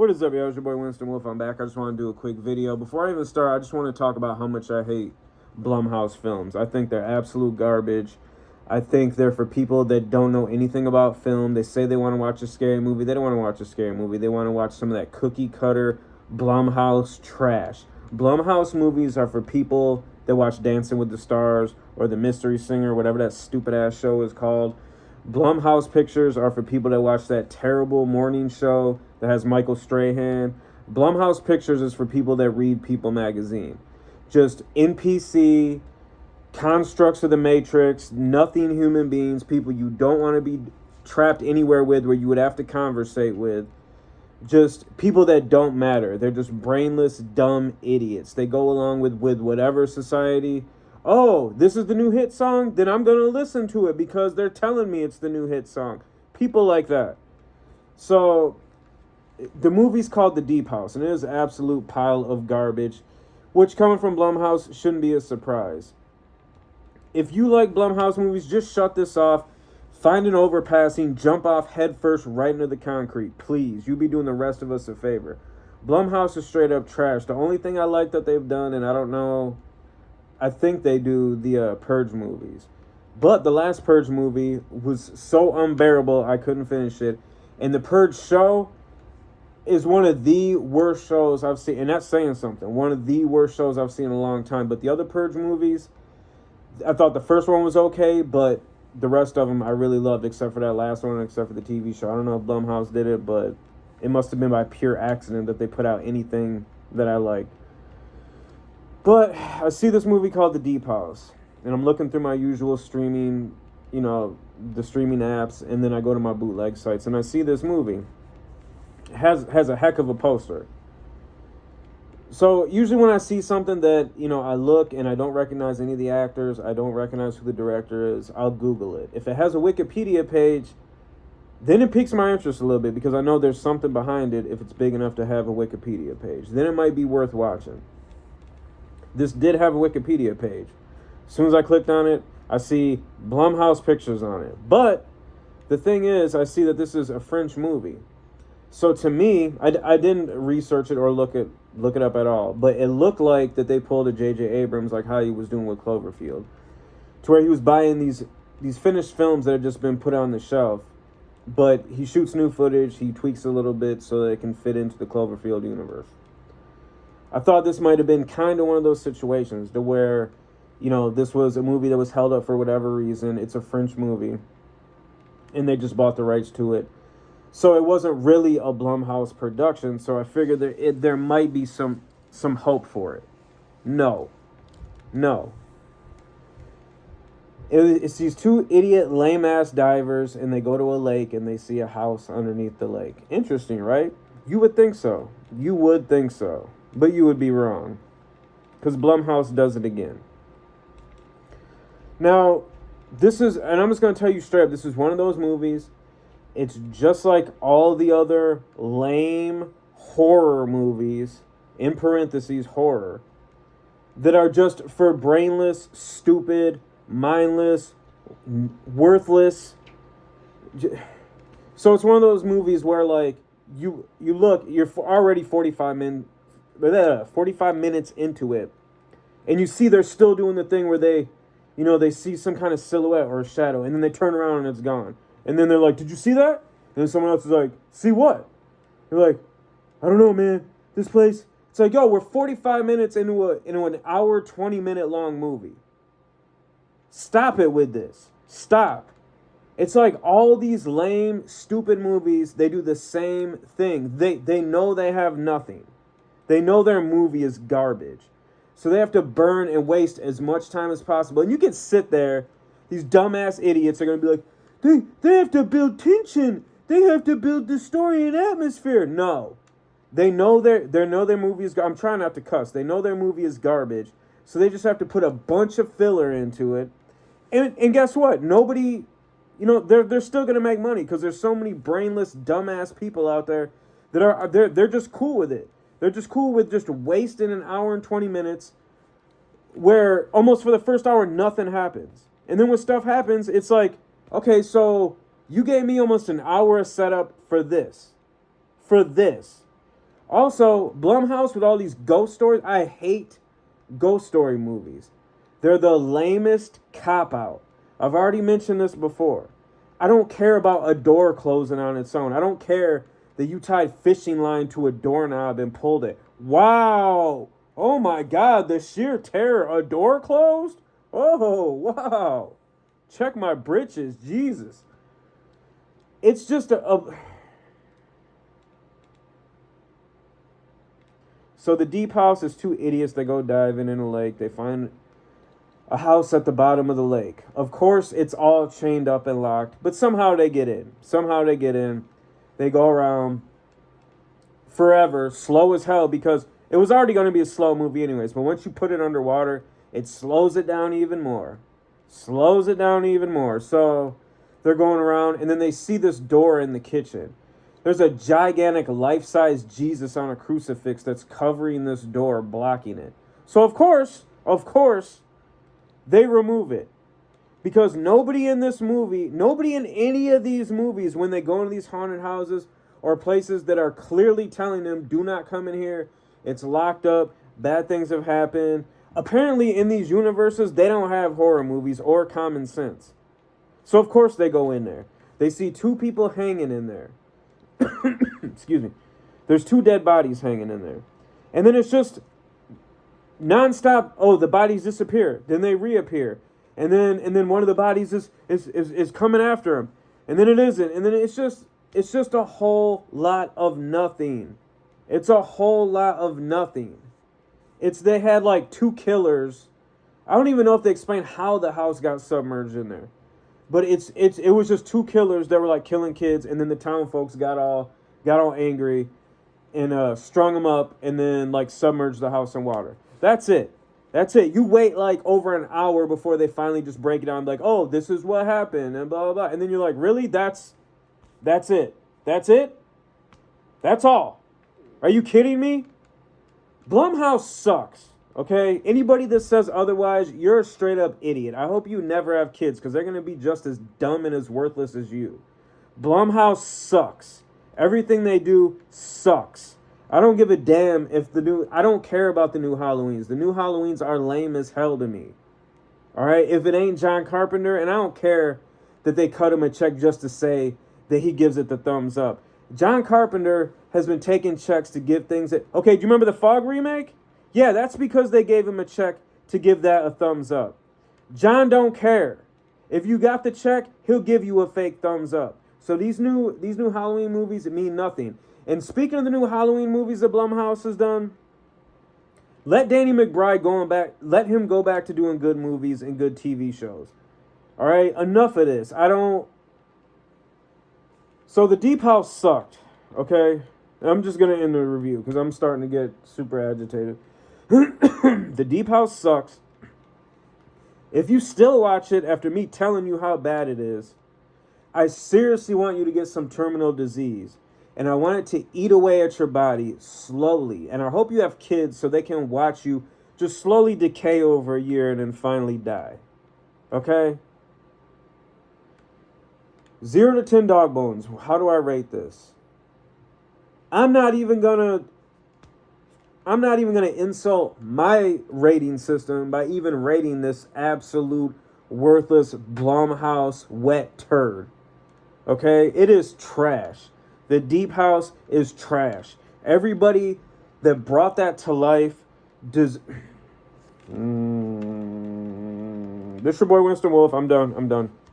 What is up, y'all? It's your boy Winston Wolf. I'm back. I just want to do a quick video. Before I even start, I just want to talk about how much I hate Blumhouse films. I think they're absolute garbage. I think they're for people that don't know anything about film. They say they want to watch a scary movie. They don't want to watch a scary movie. They want to watch some of that cookie cutter Blumhouse trash. Blumhouse movies are for people that watch Dancing with the Stars or The Mystery Singer, whatever that stupid ass show is called. Blumhouse pictures are for people that watch that terrible morning show that has Michael Strahan. Blumhouse pictures is for people that read People magazine. Just NPC, constructs of the Matrix, nothing human beings, people you don't want to be trapped anywhere with, where you would have to conversate with. Just people that don't matter. They're just brainless, dumb idiots. They go along with whatever society. Oh, this is the new hit song? Then I'm going to listen to it because they're telling me it's the new hit song. People like that. So, the movie's called The Deep House, and it is an absolute pile of garbage, which coming from Blumhouse shouldn't be a surprise. If you like Blumhouse movies, just shut this off. Find an overpassing, jump off head first right into the concrete. Please, you'll be doing the rest of us a favor. Blumhouse is straight up trash. The only thing I like that they've done, and I don't know, I think they do the Purge movies. But the last Purge movie was so unbearable, I couldn't finish it. And the Purge show is one of the worst shows I've seen. And that's saying something. One of the worst shows I've seen in a long time. But the other Purge movies, I thought the first one was okay, but the rest of them I really loved, except for that last one, except for the TV show. I don't know if Blumhouse did it, but it must have been by pure accident that they put out anything that I liked. But I see this movie called The Deep House, and I'm looking through my usual streaming, the streaming apps, and then I go to my bootleg sites, and I see this movie. It has a heck of a poster. So usually when I see something that, I look and I don't recognize any of the actors, I don't recognize who the director is, I'll Google it. If it has a Wikipedia page, then it piques my interest a little bit because I know there's something behind it if it's big enough to have a Wikipedia page. Then it might be worth watching. This did have a Wikipedia page. As soon as I clicked on it, I see Blumhouse pictures on it. But the thing is, I see that this is a French movie. So to me, I didn't research it or look it up at all. But it looked like that they pulled a J.J. Abrams, like how he was doing with Cloverfield, to where he was buying these finished films that had just been put on the shelf. But he shoots new footage, he tweaks a little bit so that it can fit into the Cloverfield universe. I thought this might have been kind of one of those situations to where, this was a movie that was held up for whatever reason. It's a French movie, and they just bought the rights to it. So it wasn't really a Blumhouse production, so I figured there might be some hope for it. No. It's these two idiot, lame-ass divers, and they go to a lake, and they see a house underneath the lake. Interesting, right? You would think so. But you would be wrong. Because Blumhouse does it again. Now, and I'm just going to tell you straight up, this is one of those movies. It's just like all the other lame horror movies, in parentheses, horror, that are just for brainless, stupid, mindless, worthless. So it's one of those movies where, like, you look, you're already 45 minutes into it, and you see they're still doing the thing where they see some kind of silhouette or a shadow, and then they turn around and it's gone. And then they're like, did you see that? And then someone else is like, see what? They're like, I don't know, man. This place. It's like, yo, we're 45 minutes into an hour, 20-minute long movie. Stop it with this. Stop. It's like all these lame, stupid movies, they do the same thing. They know they have nothing. They know their movie is garbage. So they have to burn and waste as much time as possible. And you can sit there, these dumbass idiots are going to be like, they have to build tension. They have to build the story and atmosphere. No. They know their movie is, I'm trying not to cuss. They know their movie is garbage. So they just have to put a bunch of filler into it. And guess what? Nobody, they're still going to make money because there's so many brainless, dumbass people out there that they're just cool with it. They're just cool with just wasting an hour and 20 minutes where almost for the first hour, nothing happens. And then when stuff happens, it's like, okay, so you gave me almost an hour of setup for this. Also, Blumhouse with all these ghost stories. I hate ghost story movies. They're the lamest cop out. I've already mentioned this before. I don't care about a door closing on its own. I don't care that you tied fishing line to a doorknob and pulled it. Wow. Oh my God, the sheer terror. A door closed? Oh, wow. Check my britches. Jesus. It's just a So the deep house is two idiots that go diving in a lake. They find a house at the bottom of the lake. Of course, it's all chained up and locked, but somehow they get in. Somehow they get in. They go around forever, slow as hell, because it was already going to be a slow movie anyways, but once you put it underwater, it slows it down even more. Slows it down even more. So they're going around, and then they see this door in the kitchen. There's a gigantic life-size Jesus on a crucifix that's covering this door, blocking it. So of course, they remove it. Because nobody in this movie, nobody in any of these movies, when they go into these haunted houses or places that are clearly telling them, do not come in here, it's locked up, bad things have happened. Apparently in these universes, they don't have horror movies or common sense. So of course they go in there. They see two people hanging in there. Excuse me. There's two dead bodies hanging in there. And then it's just nonstop. Oh, the bodies disappear. Then they reappear. And then one of the bodies is coming after him. And then it isn't. And then it's just a whole lot of nothing. It's a whole lot of nothing. They had like two killers. I don't even know if they explained how the house got submerged in there. But it was just two killers that were like killing kids, and then the town folks got all angry and strung them up, and then like submerged the house in water. That's it. You wait like over an hour before they finally just break it down, like, oh, this is what happened, and blah blah blah. And then you're like, really? That's it. That's it? That's all. Are you kidding me? Blumhouse sucks. Okay? Anybody that says otherwise, you're a straight up idiot. I hope you never have kids, because they're going to be just as dumb and as worthless as you. Blumhouse sucks. Everything they do sucks. I don't give a damn if I don't care about the new Halloweens. The new Halloweens are lame as hell to me. Alright? If it ain't John Carpenter, and I don't care that they cut him a check just to say that he gives it the thumbs up. John Carpenter has been taking checks to give things that... Okay, do you remember the Fog remake? Yeah, that's because they gave him a check to give that a thumbs up. John don't care. If you got the check, he'll give you a fake thumbs up. So these new Halloween movies mean nothing. And speaking of the new Halloween movies that Blumhouse has done, let Danny McBride let him go back to doing good movies and good TV shows. All right, enough of this. So the Deep House sucked, okay? I'm just going to end the review because I'm starting to get super agitated. The Deep House sucks. If you still watch it after me telling you how bad it is, I seriously want you to get some terminal disease. And I want it to eat away at your body slowly. And I hope you have kids so they can watch you just slowly decay over a year and then finally die. Okay? 0 to 10 dog bones. How do I rate this? I'm not even gonna insult my rating system by even rating this absolute worthless Blumhouse wet turd. Okay? It is trash. The Deep House is trash. Everybody that brought that to life does... This your boy Winston Wolf. I'm done.